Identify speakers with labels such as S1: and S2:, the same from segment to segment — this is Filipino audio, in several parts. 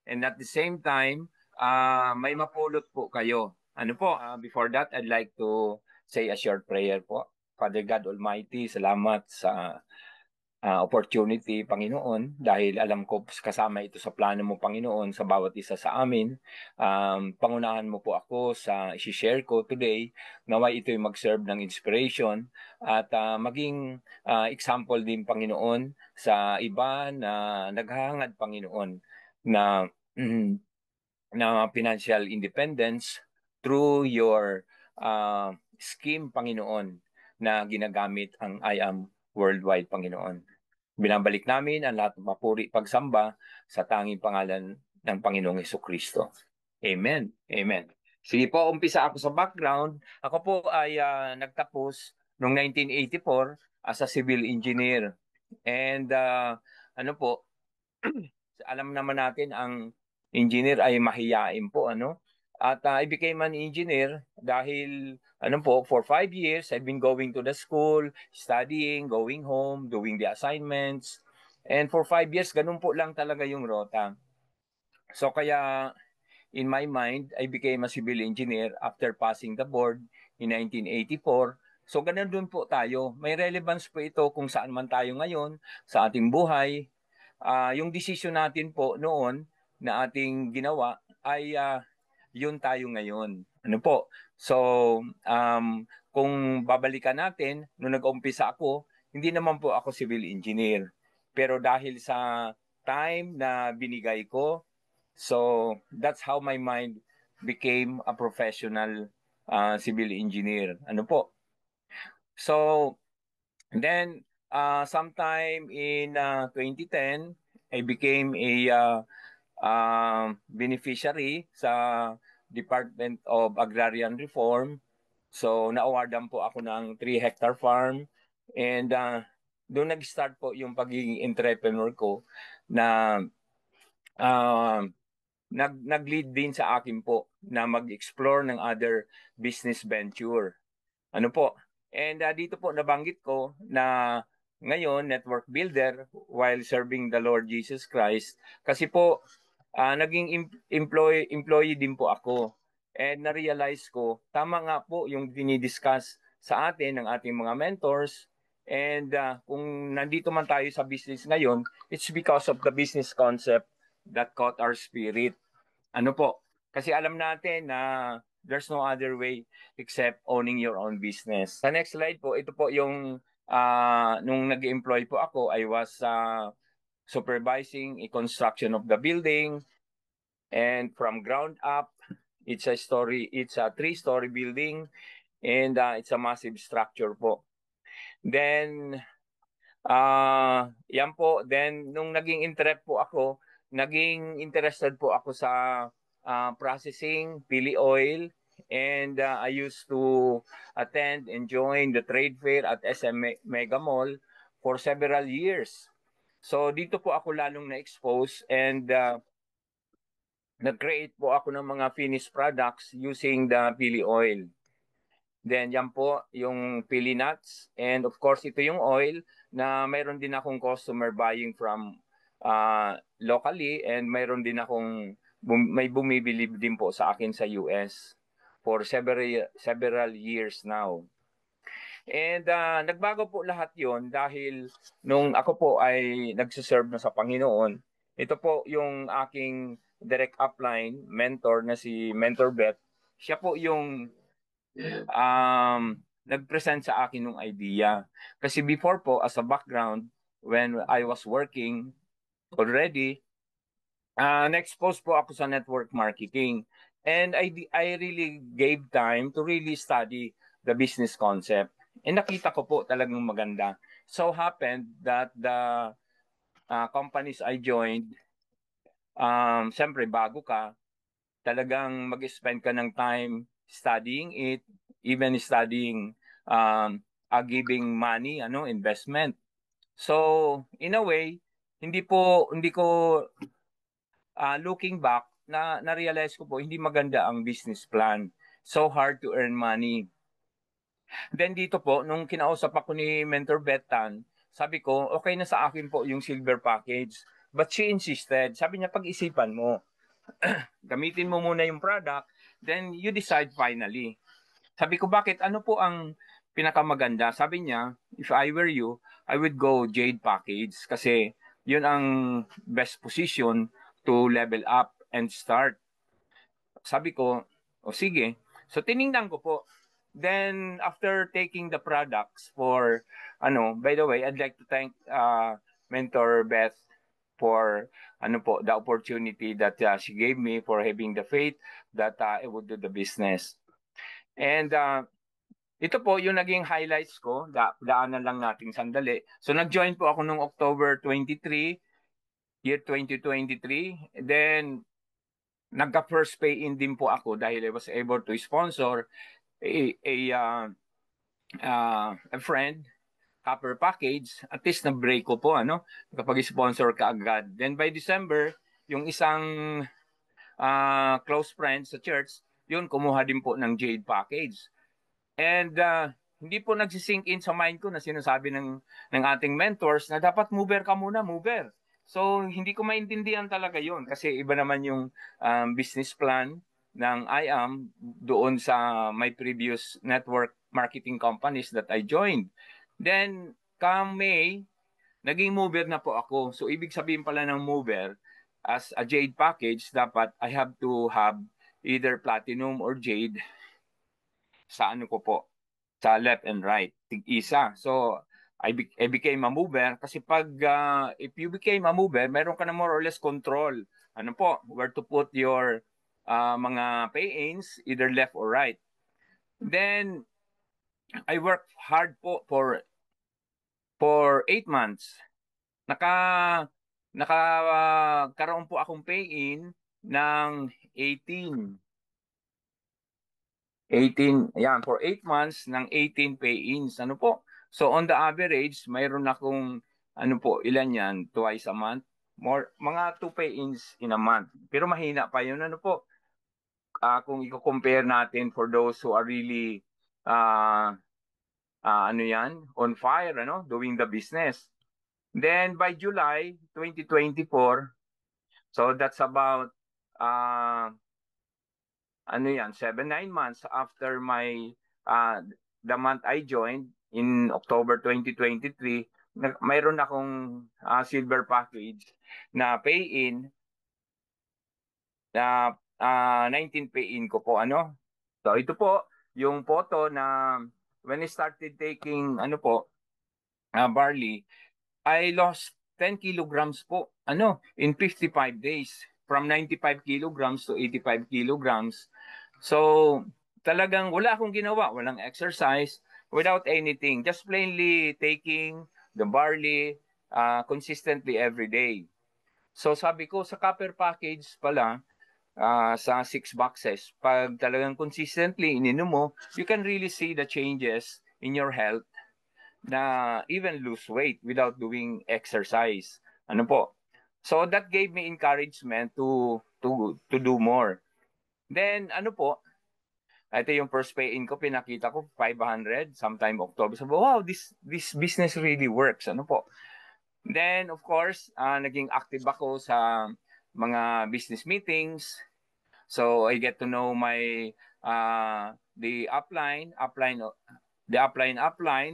S1: And at the same time, may mapulot po kayo. Ano po, before that, I'd like to say a short prayer po. Father God Almighty, salamat sa opportunity, Panginoon, dahil alam ko kasama ito sa plano mo, Panginoon, sa bawat isa sa amin. Pangunahan mo po ako sa isi-share ko today, naway ito'y mag-serve ng inspiration at maging example din, Panginoon, sa iba na naghahangad, Panginoon, na na financial independence through your scheme, Panginoon, na ginagamit ang I Am Worldwide, Panginoon. Binabalik namin ang lahat ng papuri pagsamba sa tanging pangalan ng Panginoong Hesukristo. Amen. Amen. Sige po, umpisa ako sa background. Ako po ay nagtapos noong 1984 as a civil engineer. And ano po, alam naman natin ang engineer ay mahiyain po, ano? At I became an engineer dahil ano po, for 5 years I've been going to the school, studying, going home, doing the assignments. And for 5 years, ganun po lang talaga yung rota. So kaya in my mind, I became a civil engineer after passing the board in 1984. So ganun din po tayo. May relevance po ito kung saan man tayo ngayon sa ating buhay. Yung decision natin po noon na ating ginawa ay yun tayo ngayon. Ano po? So, kung babalikan natin, nung nag-umpisa ako, hindi naman po ako civil engineer. Pero dahil sa time na binigay ko, so that's how my mind became a professional civil engineer. Ano po? So, then, sometime in 2010, I became a beneficiary sa Department of Agrarian Reform. So, na-awardan po ako ng 3-hectare farm. And doon nag-start po yung pagiging entrepreneur ko na uh, nag-lead din sa akin po na mag-explore ng other business venture. Ano po? And dito po nabanggit ko na ngayon network builder while serving the Lord Jesus Christ kasi po naging employee din po ako. And na-realize ko, tama nga po yung dinidiscuss sa atin ng ating mga mentors. And kung nandito man tayo sa business ngayon, it's because of the business concept that caught our spirit. Ano po? Kasi alam natin na there's no other way except owning your own business. Sa next slide po, ito po yung nung nag-employ po ako, I was supervising a construction of the building and from ground up, it's a 3-story building and it's a massive structure po. Then yan po. Then, nung naging interest po ako, naging interested po ako sa processing, pili oil, and I used to attend and join the trade fair at SM Mega Mall for several years. So, dito po ako lalong na-expose and nag-create po ako ng mga finished products using the pili oil. Then yan po yung pili nuts. And of course, ito yung oil na mayroon din akong customer buying from locally and mayroon din akong may bumibili din po sa akin sa US for several years now. And nagbago po lahat yon dahil nung ako po ay nagsiserve na sa Panginoon, ito po yung aking direct upline mentor na si Mentor Beth. Siya po yung nag-present sa akin ng idea. Kasi before po, as a background, when I was working already, na-expose po ako sa network marketing. And I really gave time to really study the business concept. And nakita ko po talagang maganda. So happened that the companies I joined, siyempre bago ka, talagang mag-spend ka ng time studying it, even studying giving money, investment. So, in a way, hindi ko looking back na-realize ko po hindi maganda ang business plan. So hard to earn money. Then dito po, nung kinausap ako ni Mentor Betan, sabi ko, okay na sa akin po yung silver package. But she insisted, sabi niya, pag-isipan mo. Gamitin mo muna yung product, then you decide finally. Sabi ko, bakit? Ano po ang pinakamaganda? Sabi niya, if I were you, I would go Jade package kasi yun ang best position to level up and start. Sabi ko, o sige. So tiningnan ko po. Then after taking the products for by the way, I'd like to thank Mentor Beth for the opportunity that she gave me, for having the faith that I would do the business. And ito po yung naging highlights ko. Daanan lang nating sandali. So nag-join po ako noong October 23, year 2023. Then nagka-first pay-in din po ako dahil I was able to sponsor a friend, copper package. At least na-break ko po, kapag sponsor ka agad. Then by December, yung isang close friend sa church, yun, kumuha din po ng Jade package. And hindi po nagsisink in sa mind ko na sinasabi ng ating mentors na dapat mover ka muna, mover. So, hindi ko maintindihan talaga yon kasi iba naman yung business plan ng IAM doon sa my previous network marketing companies that I joined. Then, come May, naging mover na po ako. So, ibig sabihin pala ng mover, as a Jade package, dapat I have to have either platinum or Jade sa ko po, sa left and right, tig-isa. So, I became a mover kasi pag if you became a mover, meron ka na more or less control. Where to put your mga pay-ins, either left or right. Then, I worked hard po for 8 months. Nakakaroon po akong pay-in ng 18. 18, yan, for 8 months ng 18 pay-ins. So on the average, mayroon akong, ilan yan, twice a month? Mga 2 pay-ins in a month. Pero mahina pa yun, kung i-compare natin for those who are really, uh, on fire, doing the business. Then by July 2024, so that's about, uh, 7, 9 months after the month I joined in October 2023, mayroon akong silver package na pay-in na 19 pay-in ko po, So ito po yung photo na when I started taking barley, I lost 10 kilograms po, in 55 days. From 95 kilograms to 85 kilograms. So, talagang wala akong ginawa. Walang exercise, without anything. Just plainly taking the barley consistently every day. So, sabi ko, sa copper package pala, sa 6 boxes, pag talagang consistently ininom mo, you can really see the changes in your health na even lose weight without doing exercise. So that gave me encouragement to do more. Then ito yung first pay-in ko, pinakita ko 500 sometime October. So wow, this business really works. Then of course, naging active ako sa mga business meetings. So I get to know my the upline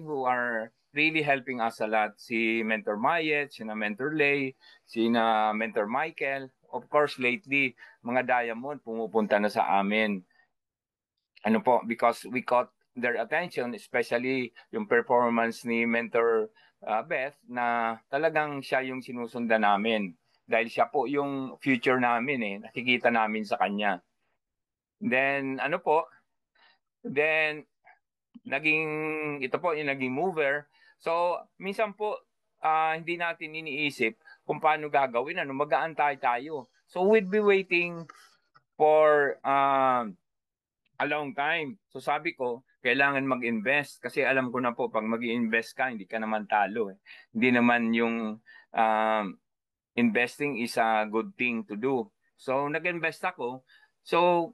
S1: who are really helping us a lot. Si Mentor Mayet, si Mentor Lay, si Mentor Michael. Of course, lately, mga diamond pumupunta na sa amin. Because we caught their attention, especially yung performance ni Mentor Beth, na talagang siya yung sinusundan namin. Dahil siya po yung future namin nakikita namin sa kanya. Then, then ito po yung naging mover. So, minsan po, hindi natin iniisip kung paano gagawin, mag-aantay tayo. So, we'd be waiting for a long time. So, sabi ko, kailangan mag-invest. Kasi alam ko na po, pag mag-invest ka, hindi ka naman talo. Hindi naman yung investing is a good thing to do. So, nag-invest ako. So,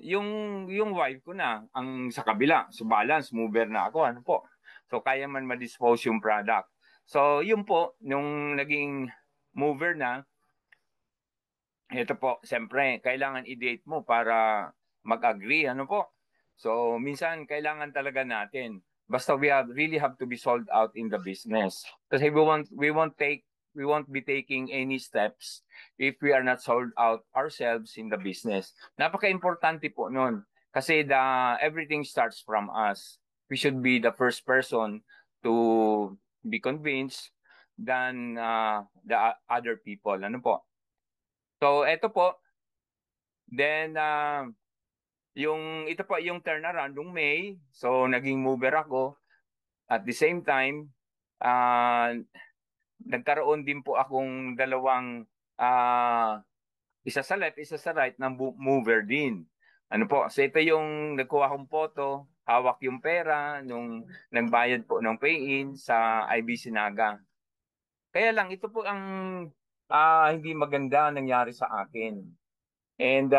S1: yung wife ko na ang sa kabila, so balance mover na ako, so kaya man ma-dispose yung product. So yun po, nung naging mover na, ito po, siyempre, kailangan i-date mo para mag-agree, ano po. So, minsan, kailangan talaga natin. Basta really have to be sold out in the business. Kasi we won't be taking any steps if we are not sold out ourselves in the business. Napaka-importante po nun. Kasi everything starts from us. We should be the first person to be convinced than the other people. Ano po? So, eto po, then, ito po yung turnaround nung May. So, naging mover ako. At the same time, uh, nagkaroon din po akong dalawang, isa sa left, isa sa right, na mover din. Ano po? So, ito yung nagkuha kong photo, hawak yung pera, nung nagbayad po ng pay-in sa IB Sinaga. Kaya lang, ito po ang hindi maganda nangyari sa akin. And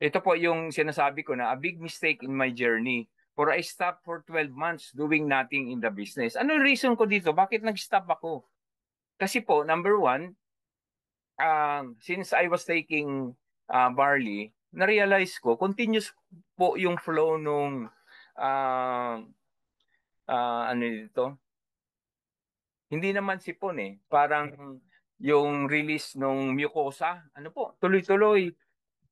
S1: ito po yung sinasabi ko na a big mistake in my journey. For I stopped for 12 months doing nothing in the business. Ano yung reason ko dito? Bakit nag-stop ako? Kasi po, number one, since I was taking barley, na-realize ko, continuous po yung flow nung, uh, ano dito, hindi naman sipon eh. Parang yung release nung mucosa, ano po, tuloy-tuloy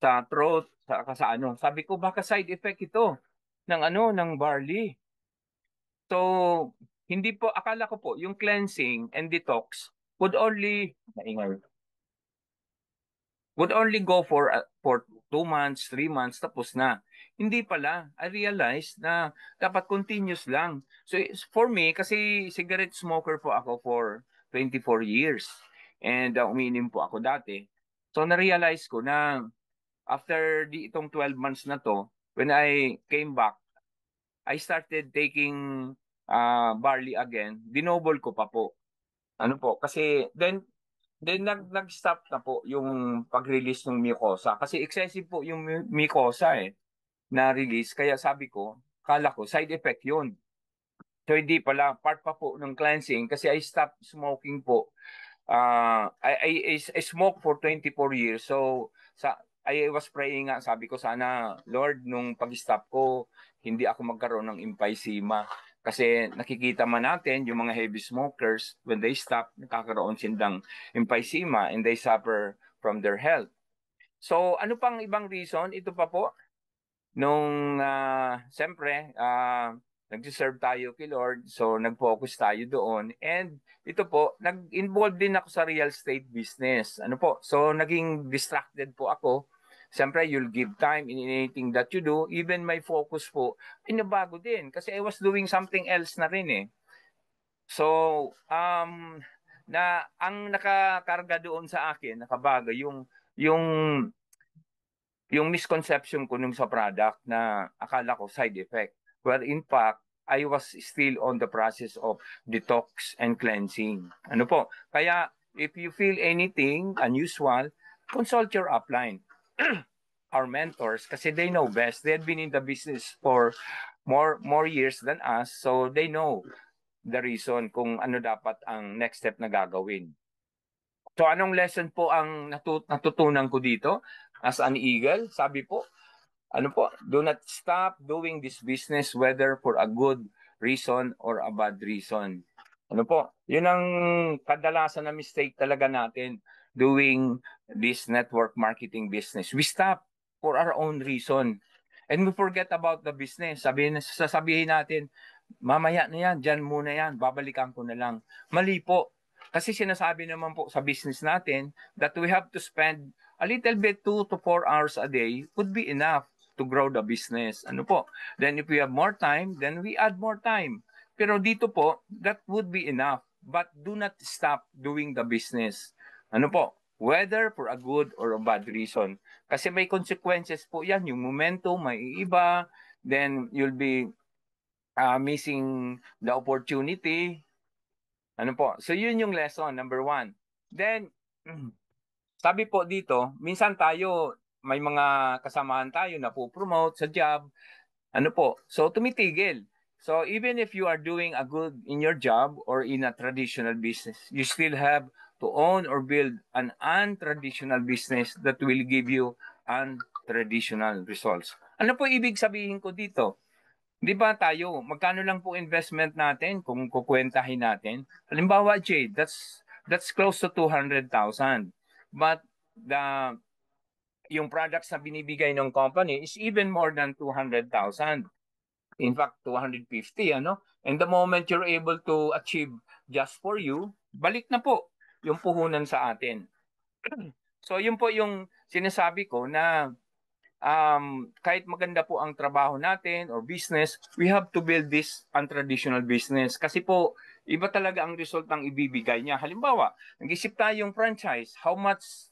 S1: sa throat, sa ano. Sabi ko, baka side effect ito ng ano, ng barley. So, hindi po, akala ko po, yung cleansing and detox maingay, would only go for 2 months, 3 months, tapos na. Hindi pala. I realized na dapat continuous lang. So, for me, kasi cigarette smoker po ako for 24 years. And umiinom po ako dati. So, na-realize ko na after itong 12 months na to, when I came back, I started taking barley again. Dinoble ko pa po. Ano po? Kasi then nag-stop na po yung pag-release ng mucosa. Kasi excessive po yung mucosa na release. Kaya sabi ko, kala ko, side effect yun. So hindi pala, part pa po ng cleansing kasi I stopped smoking po. I smoked for 24 years. So I was praying nga, sabi ko sana, Lord, nung pag-stop ko, hindi ako magkaroon ng emphysema. Kasi nakikita man natin yung mga heavy smokers, when they stop, nakakaroon silang emphysema and they suffer from their health. So ano pang ibang reason? Ito pa po, nung siyempre, nag-serve tayo kay Lord, so nag-focus tayo doon. And ito po, nag-involve din ako sa real estate business. Ano po? So naging distracted po ako. Siyempre, you'll give time in anything that you do. Even my focus po, inabago din. Kasi I was doing something else na rin eh. So, ang nakakarga doon sa akin, nakabago, yung yung misconception ko nung sa product na akala ko side effect. Where in fact, I was still on the process of detox and cleansing. Ano po? Kaya if you feel anything unusual, consult your upline, our mentors, kasi they know best. They've been in the business for more years than us, so they know the reason kung ano dapat ang next step na gagawin. So anong lesson po ang natutunan ko dito as an eagle? Sabi po, ano po, do not stop doing this business whether for a good reason or a bad reason. Ano po, yun ang kadalasan na mistake talaga natin doing this network marketing business. We stop for our own reason. And we forget about the business. Sasabihin natin, mamaya na yan, dyan muna yan, babalikan ko na lang. Mali po. Kasi sinasabi naman po sa business natin that we have to spend a little bit 2 to 4 hours a day would be enough to grow the business. Ano po? Then if we have more time, then we add more time. Pero dito po, that would be enough. But do not stop doing the business. Ano po? Whether for a good or a bad reason. Kasi may consequences po yan. Yung momentum, may iba. Then you'll be missing the opportunity. Ano po? So yun yung lesson, number one. Then, sabi po dito, minsan tayo, may mga kasamahan tayo na po-promote sa job. Ano po? So tumitigil. So even if you are doing a good in your job or in a traditional business, you still have to own or build an untraditional business that will give you untraditional results. Ano po ibig sabihin ko dito? Di ba tayo, magkano lang po investment natin kung kukwentahin natin? Halimbawa, Jade, that's close to 200,000. But yung products na binibigay ng company is even more than 200,000. In fact, 250, ano? And the moment you're able to achieve just for you, balik na po yung puhunan sa atin. So, yun po yung sinasabi ko na kahit maganda po ang trabaho natin or business, we have to build this untraditional business. Kasi po, iba talaga ang result ng ibibigay niya. Halimbawa, nag-isip tayong franchise, how much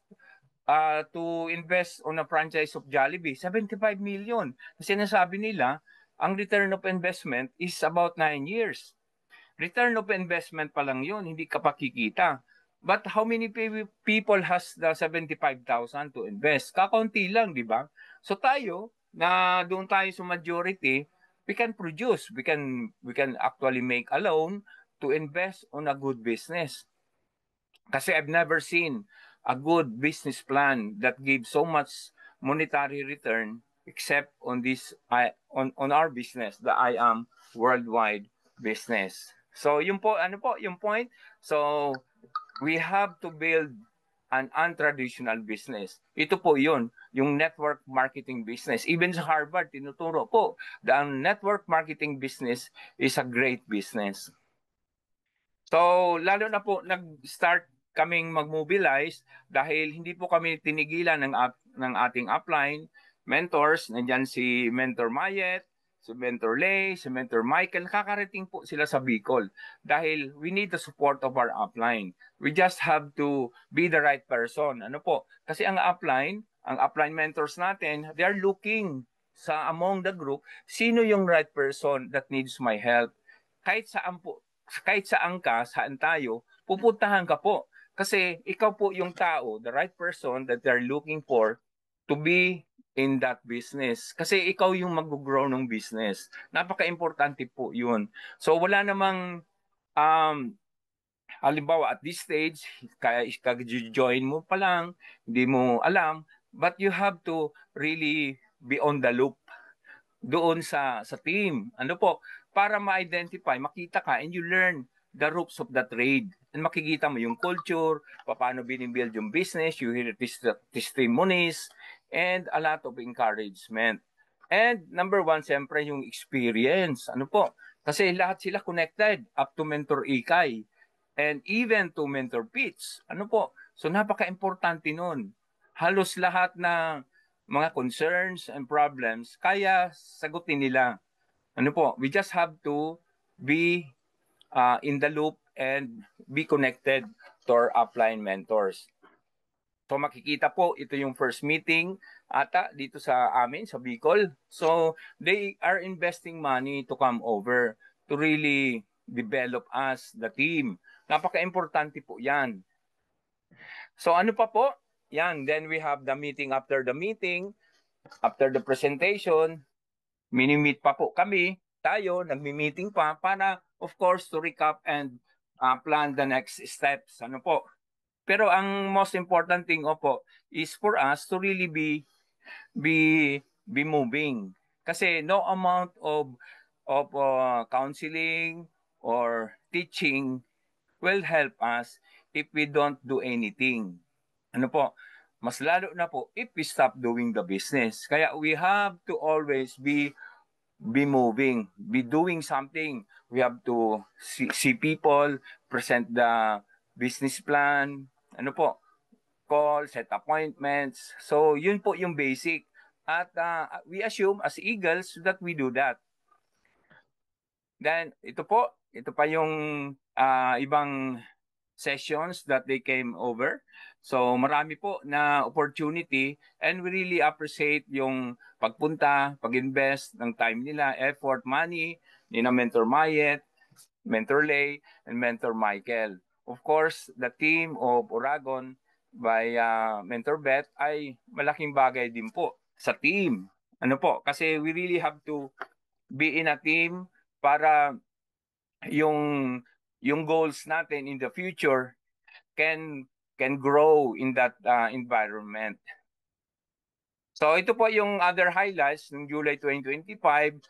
S1: to invest on a franchise of Jollibee? 75 million. Sinasabi nila, ang return of investment is about 9 years. Return of investment pa lang yun, hindi ka pa kikita. But how many people has the 75,000 to invest? Kakaunti lang, di ba? So tayo, na doon tayo sa majority, we can produce, we can actually make a loan to invest on a good business. Kasi I've never seen a good business plan that gives so much monetary return except on this on our business, the I am worldwide business. So yung po ano po yung point. So we have to build an untraditional business. Ito po yun, yung network marketing business. Even sa Harvard, tinuturo po, the network marketing business is a great business. So, lalo na po nag-start kaming mag-mobilize dahil hindi po kami tinigilan ng ating upline mentors. Nandiyan si Mentor Mayet, si Mentor Lay, si Mentor Michael. Nakakarating po sila sa Bicol dahil we need the support of our upline. We just have to be the right person. Ano po? Kasi ang upline mentors natin, they are looking sa among the group, sino yung right person that needs my help. Kahit saan ka, saan tayo, pupuntahan ka po. Kasi ikaw po yung tao, the right person that they're looking for to be in that business. Kasi ikaw yung mag-grow ng business. Napaka-importante po yun. So wala namang, halimbawa at this stage, kaya join mo pa lang, hindi mo alam, but you have to really be on the loop doon sa team. Ano po, para ma-identify, makita ka and you learn the ropes of the trade. And makikita mo yung culture, paano binibuild yung business, you hear testimonies, and a lot of encouragement. And number one, siyempre yung experience. Ano po? Kasi lahat sila connected up to Mentor Ikay and even to Mentor Pitch. Ano po? So napaka-importante nun. Halos lahat na mga concerns and problems, kaya sagutin nila. Ano po, we just have to be in the loop and be connected to our upline mentors. So makikita po, ito yung first meeting ata dito sa amin, sa Bicol. So they are investing money to come over to really develop us, the team. Napaka-importante po yan. So ano pa po? Yan, then we have the meeting after the meeting. After the presentation, mini-meet pa po kami, tayo, nagmi-meeting pa para, of course, to recap and plan the next steps. Ano po? Pero ang most important thing, opo, is for us to really be moving. Kasi no amount of counseling or teaching will help us if we don't do anything. Ano po? Mas lalo na po if we stop doing the business. Kaya we have to always be moving, be doing something. We have to see people, present the business plan, ano po, call, set appointments. So, yun po yung basic. At we assume as Eagles that we do that. Then, ito pa yung ibang sessions that they came over. So marami po na opportunity and we really appreciate yung pagpunta, pag-invest ng time nila, effort, money, ni na Mentor Mayet, Mentor Lay, and Mentor Michael. Of course, the team of Oragon by Mentor Beth ay malaking bagay din po sa team. Ano po? Kasi we really have to be in a team para yung goals natin in the future can grow in that environment. So ito po yung other highlights ng July 2025.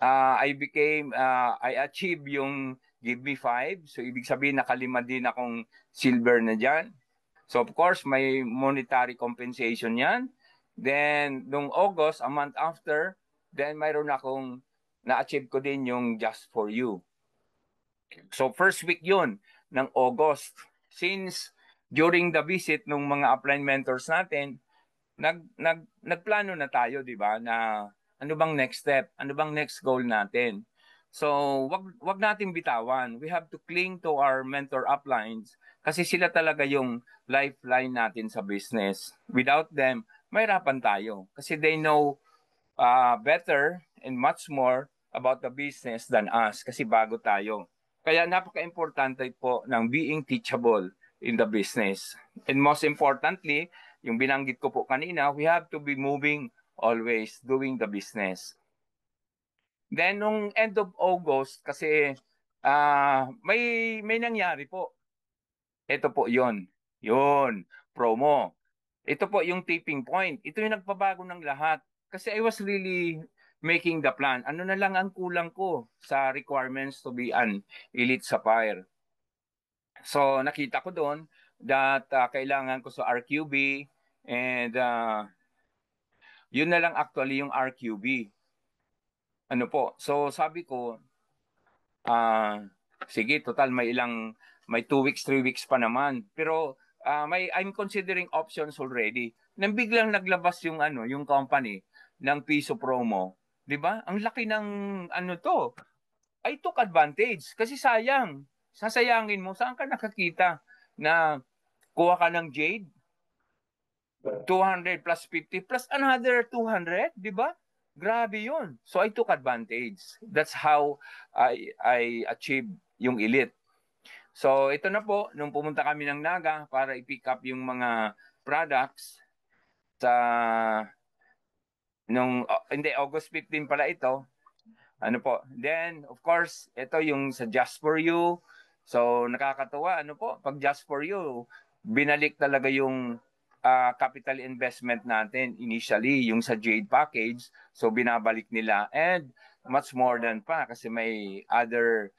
S1: I achieved yung Give Me 5. So ibig sabihin nakalima din akong silver na dyan. So of course, may monetary compensation yan. Then, nung August, a month after, then mayroon akong na-achieve ko din yung Just For You. So first week yun ng August. Since during the visit ng mga upline mentors natin, nagplano na tayo, di ba, na ano bang next step, ano bang next goal natin. So, wag nating bitawan. We have to cling to our mentor uplines kasi sila talaga yung lifeline natin sa business. Without them, mahirapan tayo kasi they know better and much more about the business than us kasi bago tayo. Kaya napaka-importante po ng being teachable in the business. And most importantly, yung binanggit ko po kanina, we have to be moving always, doing the business. Then, nung end of August, kasi may nangyari po. Ito po yon, promo. Ito po yung tipping point. Ito yung nagpabago ng lahat. Kasi I was really making the plan. Ano na lang ang kulang ko sa requirements to be an elite supplier. So nakita ko doon that kailangan ko sa RQB and yun na lang actually yung RQB. Ano po? So sabi ko, sige, total may 2 weeks, 3 weeks pa naman. Pero I'm considering options already. Nang biglang naglabas yung company ng piso promo, 'di ba? Ang laki ng to. I took advantage kasi sayang. Sasayangin mo, saan ka nakakita na kuha ka ng Jade 200 plus 50 plus another 200, 'di ba? Grabe 'yun. So I took advantage. That's how I achieved yung elite. So ito na po, nung pumunta kami ng Naga para i-pick up yung mga products sa hindi, August 15 pala ito. Ano po? Then, of course, ito yung sa Just For You. So, nakakatuwa, pag Just For You, binalik talaga yung capital investment natin initially, yung sa Jade package. So, binabalik nila. And much more than pa kasi may other,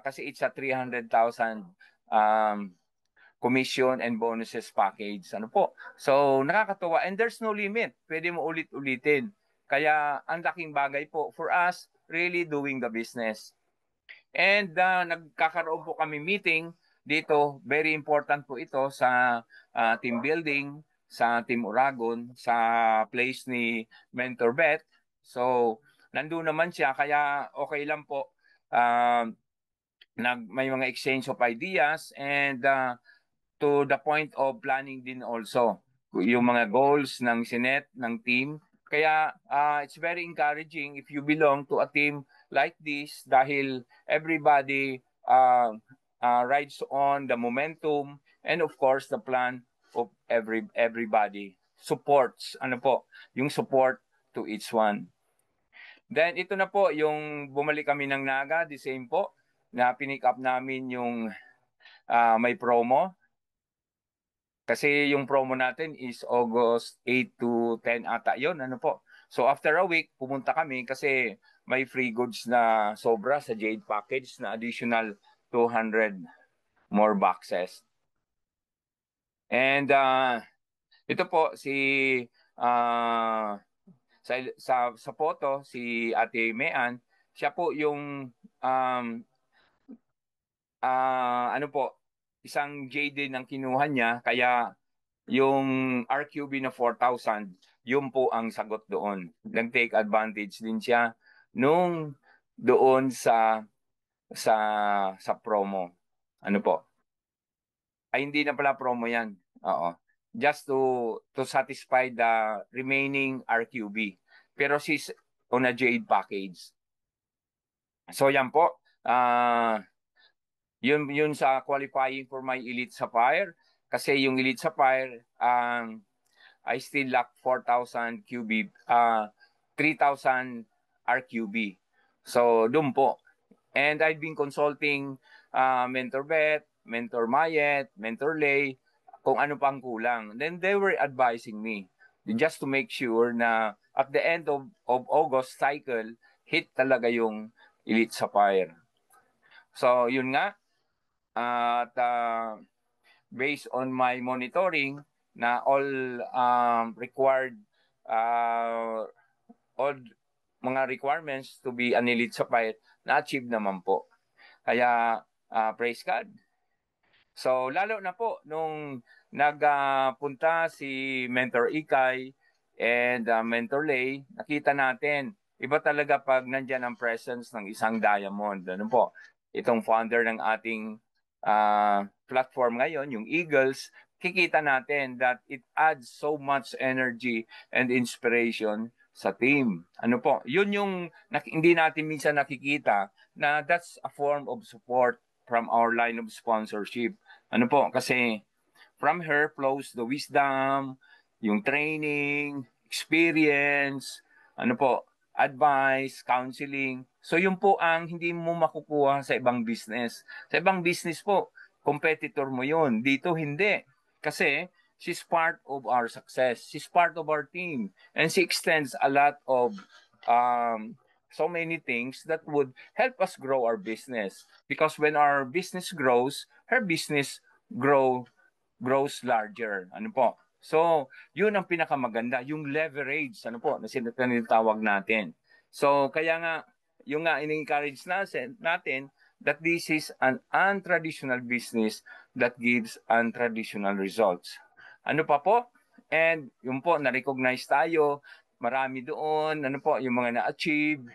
S1: kasi it's a 300,000 commission and bonuses package. Ano po? So, nakakatuwa. And there's no limit. Pwede mo ulit-ulitin. Kaya, ang laking bagay po for us, really doing the business. And nagkakaroon po kami meeting dito. Very important po ito sa team building, sa Team Uragon, sa place ni Mentor Beth. So, nandun naman siya. Kaya okay lang po. May mga exchange of ideas and to the point of planning din also yung mga goals ng Sinet, ng team. Kaya it's very encouraging if you belong to a team like this dahil everybody rides on the momentum and of course the plan of everybody supports yung support to each one. Then ito na po yung bumalik kami ng Naga, the same po na pinick up namin yung may promo. Kasi yung promo natin is August 8 to 10 ata yon, So after a week, pumunta kami kasi may free goods na sobra sa Jade package na additional 200 more boxes. And ito po uh, sa photo si Ate Mean, siya po yung isang Jade ang kinuha niya kaya yung RQB na 4,000, yun po ang sagot doon. Nag-take advantage din siya nung doon sa sa promo. Ano po? Ay hindi na pala promo 'yan. Oo. Just to satisfy the remaining RQB. Pero she's on a Jade package. So yan po. Yun sa qualifying for my Elite Sapphire kasi yung Elite Sapphire I still lack 4,000 QB, 3,000 RQB. So, doon po. And I've been consulting Mentor Bet, Mentor Mayet, Mentor Lay, kung ano pang kulang. Then they were advising me just to make sure na at the end of August cycle, hit talaga yung Elite Sapphire. So, yun nga. At based on my monitoring na required all mga requirements to be an Elite Sapphire na-achieve naman po. Kaya praise God. So lalo na po nung nagpunta si Mentor Ikay and Mentor Lay, nakita natin iba talaga pag nandyan ang presence ng isang diamond. Ano po? Itong founder ng ating platform ngayon, yung Eagles, kikita natin that it adds so much energy and inspiration sa team. Ano po? Yun yung hindi natin minsan nakikita na that's a form of support from our line of sponsorship. Ano po? Kasi from her flows the wisdom, yung training, experience, ano po, advice, counseling. So yun po ang hindi mo makukuha sa ibang business. Sa ibang business po, competitor mo yun. Dito hindi. Kasi she's part of our success. She's part of our team. And she extends a lot of so many things that would help us grow our business. Because when our business grows, her business grows larger. Ano po? So, yun ang pinakamaganda, yung leverage, ano po, na sinatawag natin. So, kaya nga, yung nga in-encourage natin that this is an untraditional business that gives untraditional results. Ano pa po? And yung po, na-recognize tayo, marami doon, ano po, yung mga na-achieve,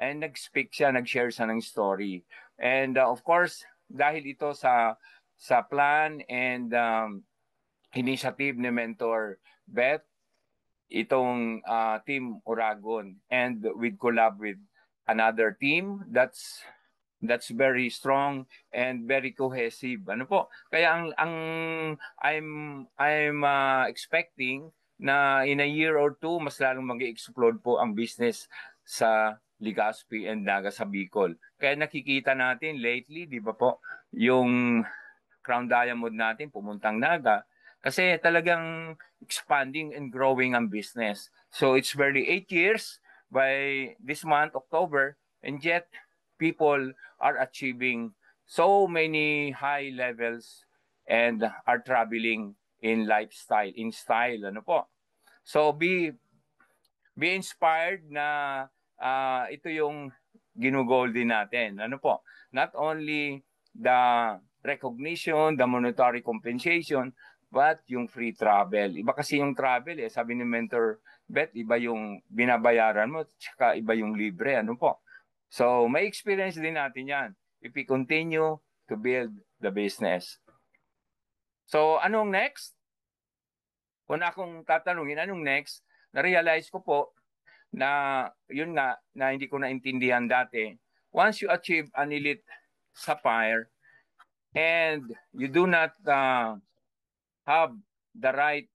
S1: and nag-speak siya, nag-share siya ng story. And of course, dahil ito sa plan and initiative ni Mentor Beth, itong Team Uragon, and with collab with another team that's very strong and very cohesive. Ano po? Kaya ang I'm expecting na in a year or two mas lalong mag-explode po ang business sa Legazpi and Naga sa Bicol. Kaya nakikita natin lately, di ba po, yung Crown Diamond natin pumuntang Naga kasi talagang expanding and growing ang business. So it's barely 8 years by this month, October, and yet people are achieving so many high levels and are traveling in lifestyle, in style, ano po. So be inspired na ito yung ginugol din natin. Ano po? Not only the recognition, the monetary compensation, but yung free travel. Iba kasi yung travel eh. Sabi ni Mentor Beth, iba yung binabayaran mo, tsaka iba yung libre. Ano po? So, may experience din natin yan if we continue to build the business. So, anong next? Kung akong tatanungin, anong next? Na-realize ko po na yun nga, na hindi ko naintindihan dati. Once you achieve an Elite Sapphire and you do not have the right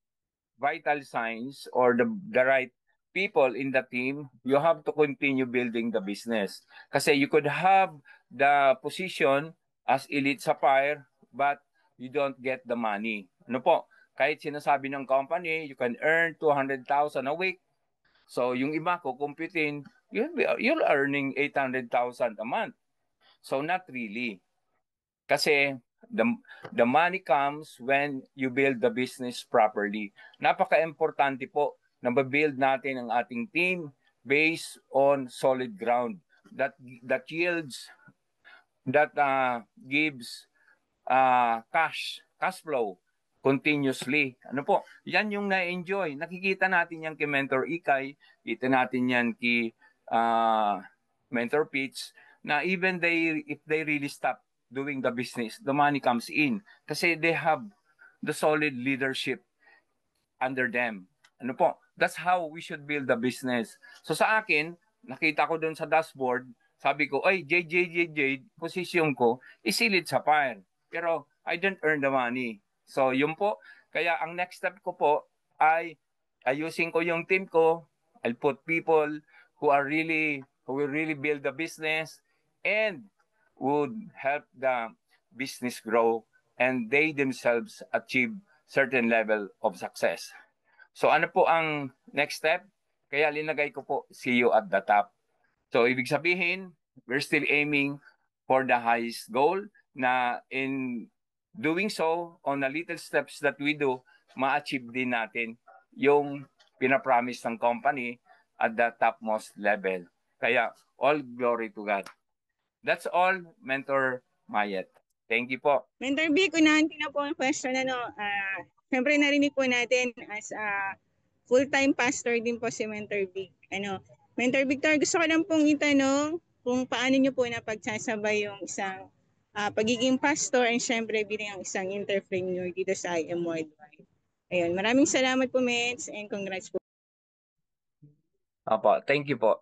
S1: vital signs or the right people in the team, you have to continue building the business. Kasi you could have the position as Elite Sapphire, but you don't get the money. Ano po? Kahit sinasabi ng company, you can earn 200,000 a week. So yung iba ko kumputin, you're earning 800,000 a month. So not really. Kasi the money comes when you build the business properly. Napaka-importante po na ma-build natin ang ating team based on solid ground that yields, that gives cash flow continuously. Ano po? Yan yung na-enjoy. Nakikita natin yan kay Mentor Ikay, kita natin yan kay Mentor Pitch, na even if they really stop doing the business, the money comes in. Kasi they have the solid leadership under them. Ano po? That's how we should build the business. So sa akin, nakita ko doon sa dashboard, sabi ko, ay, JJ, position ko, isilit sa fire. Pero I didn't earn the money. So yun po. Kaya ang next step ko po ay ayusin ko yung team ko. I'll put people who will really build the business and would help the business grow and they themselves achieve certain level of success. So ano po ang next step? Kaya linagay ko po, see you at the top. So ibig sabihin, we're still aiming for the highest goal na in doing so, on the little steps that we do, ma-achieve din natin yung pinapromise ng company at the topmost level. Kaya all glory to God. That's all, Mentor Mayet. Thank you po.
S2: Mentor Vic, unahan ko na po ang question. Siyempre narinig po natin as full-time pastor din po si Mentor Vic. Mentor Victor, gusto ko lang pong itanong kung paano niyo po napagsasabay yung isang pagiging pastor and siyempre bilang isang entrepreneur dito sa IM Worldwide. Ayun, maraming salamat po, Mens, and congrats po.
S1: Opo, thank you po.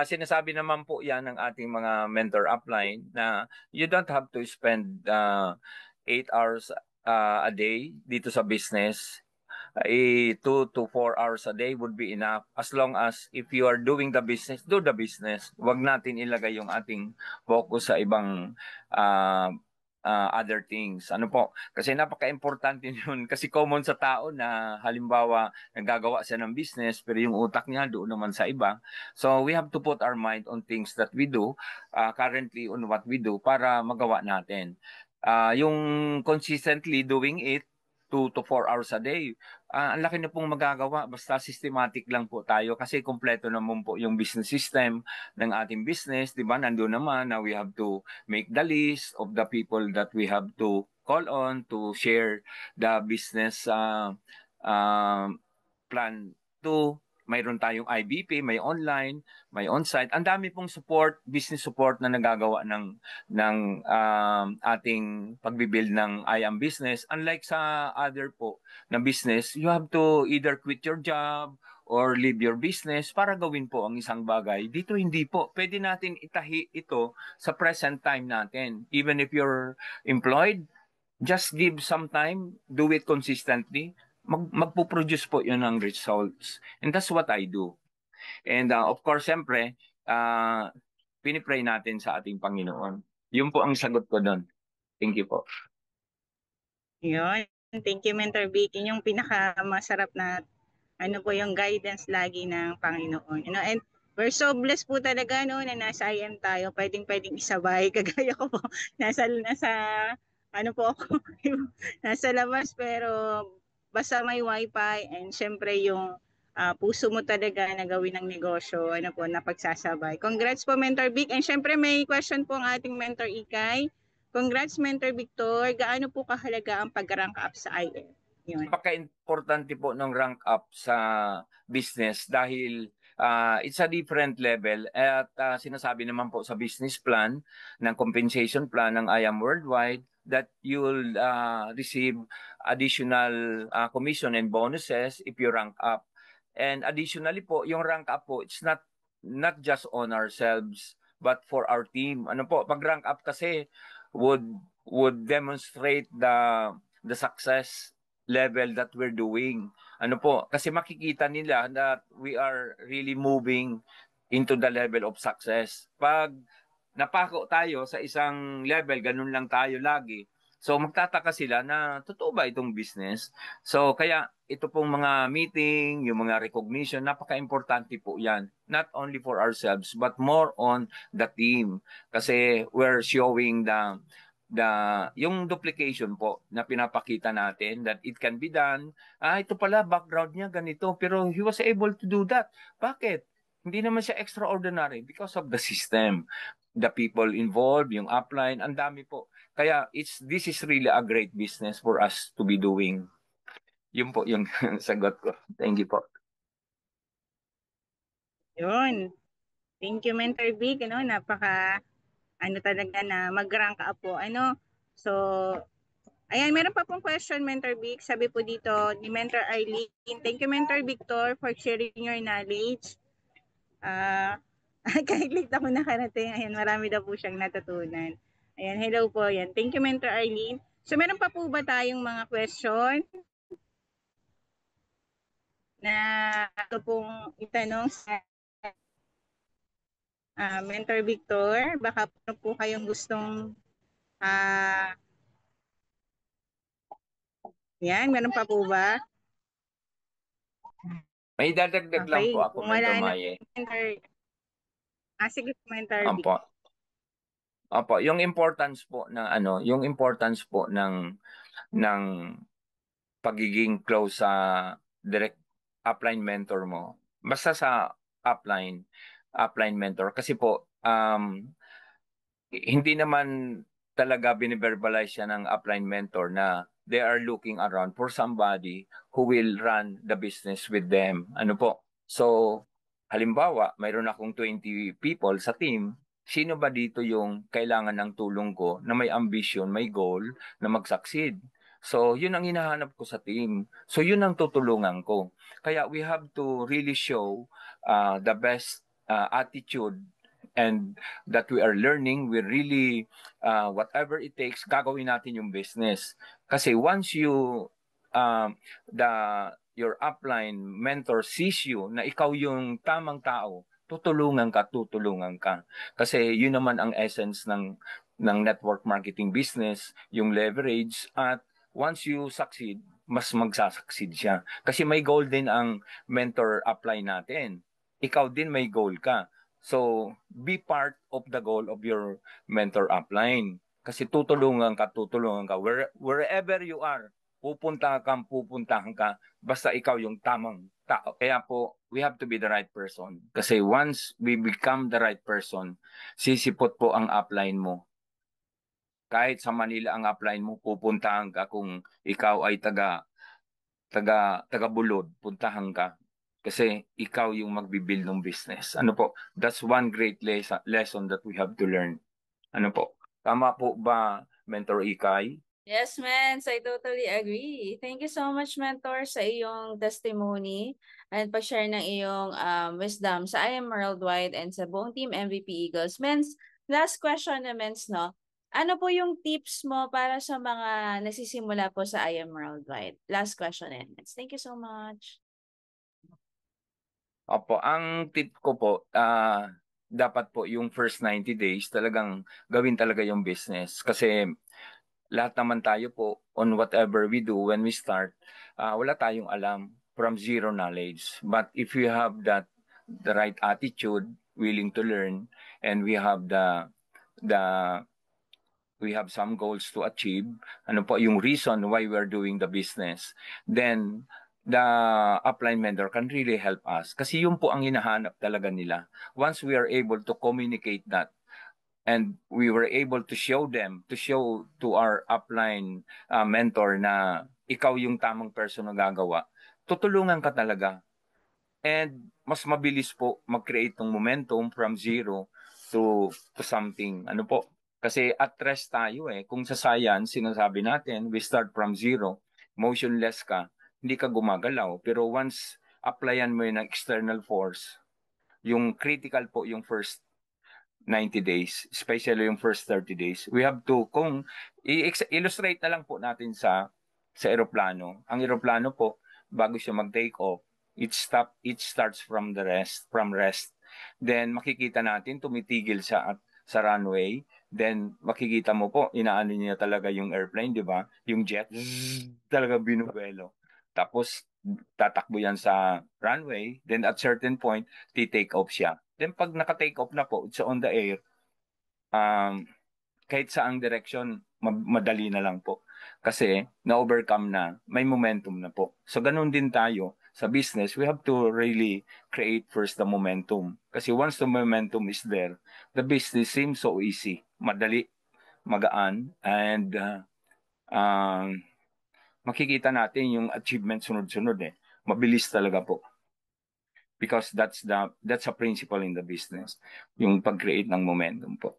S1: Sinasabi naman po yan ng ating mga mentor upline na you don't have to spend 8 hours a day dito sa business. 2 to 4 hours a day would be enough as long as if you are doing the business, do the business. Huwag natin ilagay yung ating focus sa ibang other things. Ano po? Kasi napaka-importante yun. Kasi common sa tao na halimbawa naggagawa siya ng business pero yung utak niya doon naman sa iba. So we have to put our mind on things that we do, currently on what we do para magawa natin. Yung consistently doing it 2 to 4 hours a day, ang laki na pong magagawa basta systematic lang po tayo kasi kumpleto naman po yung business system ng ating business, di ba? Nandoon naman na we have to make the list of the people that we have to call on to share the business plan to. Mayroon tayong IBP, may online, may on-site. Ang dami pong support, business support na nagagawa ng ating pagbibuild ng IAM business. Unlike sa other po na business, you have to either quit your job or leave your business para gawin po ang isang bagay. Dito hindi po. Pwede natin itahi ito sa present time natin. Even if you're employed, just give some time, do it consistently, magpo-produce po yun ng results. And that's what I do. And of course, siyempre, pinipray natin sa ating Panginoon. Yun po ang sagot ko doon. Thank you po.
S2: Yun. Thank you, Mentor Vic. Yun yung pinakamasarap na po yung guidance lagi ng Panginoon. And we're so blessed po talaga na nasa IM tayo. Pwedeng isabay. Kagaya ko po. Nasa po ako. Nasa labas pero basta may wifi and syempre yung puso mo talaga na gawin ng negosyo, napagsasabay. Congrats po, Mentor Vic. And syempre may question po ang ating Mentor Ikay. Congrats, Mentor Victor. Gaano po kahalaga ang pag-rank up sa IM?
S1: Napaka-importante po ng rank up sa business dahil it's a different level at sinasabi naman po sa business plan ng compensation plan ng IAM Worldwide that you will receive additional commission and bonuses if you rank up. And additionally po, yung rank up po, it's not just on ourselves but for our team. Ano po, pag rank up kasi would demonstrate the success level that we're doing. Ano po, kasi makikita nila that we are really moving into the level of success. Pag napako tayo sa isang level, ganun lang tayo lagi. So magtataka sila na totoo ba itong business? So kaya ito pong mga meeting, yung mga recognition, napaka-importante po yan. Not only for ourselves, but more on the team. Kasi we're showing yung duplication po na pinapakita natin that it can be done. Ito pala, background niya ganito, pero he was able to do that. Bakit? Hindi naman siya extraordinary because of the system. The people involved, yung upline, ang dami po. Kaya this is really a great business for us to be doing. Yun po yung sagot ko. Thank you po.
S2: Yun. Thank you, Mentor Vic. Napaka talaga na mag-rank up po. So, ayan, meron pa pong question, Mentor Vic. Sabi po dito ni Mentor Arlene, thank you, Mentor Victor, for sharing your knowledge. Kahit late ako nakarating, ayan, marami daw po siyang natutunan. Ayan, hello po. Ayan. Thank you, Mentor Arlene. So, meron pa po ba tayong mga question na ito pong itanong sa Mentor Victor? Baka po kayong gustong Yan, meron pa po ba?
S1: May dadagdag lang
S2: Okay,
S1: po ako,
S2: kung
S1: Mentor
S2: wala na,
S1: Maye.
S2: sige, Mentor B.
S1: Opo. Opo, yung importance po ng yung importance po ng pagiging close sa direct upline mentor mo. Basta sa upline mentor kasi po hindi naman talaga biniverbalize siya ng upline mentor na they are looking around for somebody who will run the business with them. Ano po? So, halimbawa, mayroon akong 20 people sa team. Sino ba dito yung kailangan ng tulong ko na may ambition, may goal na mag-succeed? So, yun ang hinahanap ko sa team. So, yun ang tutulungan ko. Kaya we have to really show the best attitude and that we are learning, we really, whatever it takes, gagawin natin yung business. Kasi once you, the, your upline mentor sees you na ikaw yung tamang tao, tutulungan ka. Kasi yun naman ang essence ng network marketing business, yung leverage, at once you succeed, mas magsasucceed siya. Kasi may goal din ang mentor upline natin. Ikaw din may goal ka. So, be part of the goal of your mentor upline. Kasi tutulungan ka. Wherever you are, pupuntahan ka, basta ikaw yung tamang tao. Kaya po, we have to be the right person. Kasi once we become the right person, sisipot po ang upline mo. Kahit sa Manila ang upline mo, pupuntahan ka kung ikaw ay taga Bulod, puntahan ka. Kasi ikaw yung magbibuild ng business. Ano po? That's one great lesson that we have to learn. Ano po? Tama po ba, Mentor Ikay?
S3: Yes, Mens, I totally agree. Thank you so much, Mentor, sa iyong testimony and pag-share ng iyong wisdom sa I Am Worldwide and sa buong Team MVP Eagles. Mens, last question na, Mens, no? Ano po yung tips mo para sa mga nagsisimula po sa I Am Worldwide? Last question, Mens. Thank you so much.
S1: Opo, ang tip ko po, dapat po yung first 90 days talagang gawin talaga yung business. Kasi lahat naman tayo po on whatever we do when we start, wala tayong alam from zero knowledge. But if you have the right attitude, willing to learn, and the we have some goals to achieve, ano po yung reason why we are doing the business, then the upline mentor can really help us. Kasi yun po ang hinahanap talaga nila. Once we are able to communicate that, and we were able to show to our upline mentor na ikaw yung tamang person na gagawa, tutulungan ka talaga. And mas mabilis po mag-create ng momentum from zero to something. Ano po? Kasi at rest tayo eh. Kung sa science, sinasabi natin, we start from zero, motionless ka, hindi ka gumagalaw. Pero once applyan mo yung external force, yung critical po yung first 90 days, especially yung first 30 days. We have to, kung i-illustrate na lang po natin sa eroplano. Ang eroplano po, bago siya mag-take off, it starts from rest. Then makikita natin tumitigil sa runway. Then makikita mo po, inaano niya talaga yung airplane, di ba? Yung jet, talaga binubuelo. Tapos tatakbo yan sa runway. Then at certain point, ti-take off siya. Then pag naka-take off na po, it's on the air, um, kahit saang direction, madali na lang po. Kasi na-overcome na, may momentum na po. So ganun din tayo sa business. We have to really create first the momentum. Kasi once the momentum is there, the business seems so easy, madali, magaan, and makikita natin yung achievement sunod-sunod eh. Mabilis talaga po. Because that's a principle in the business, yung pag-create ng momentum po.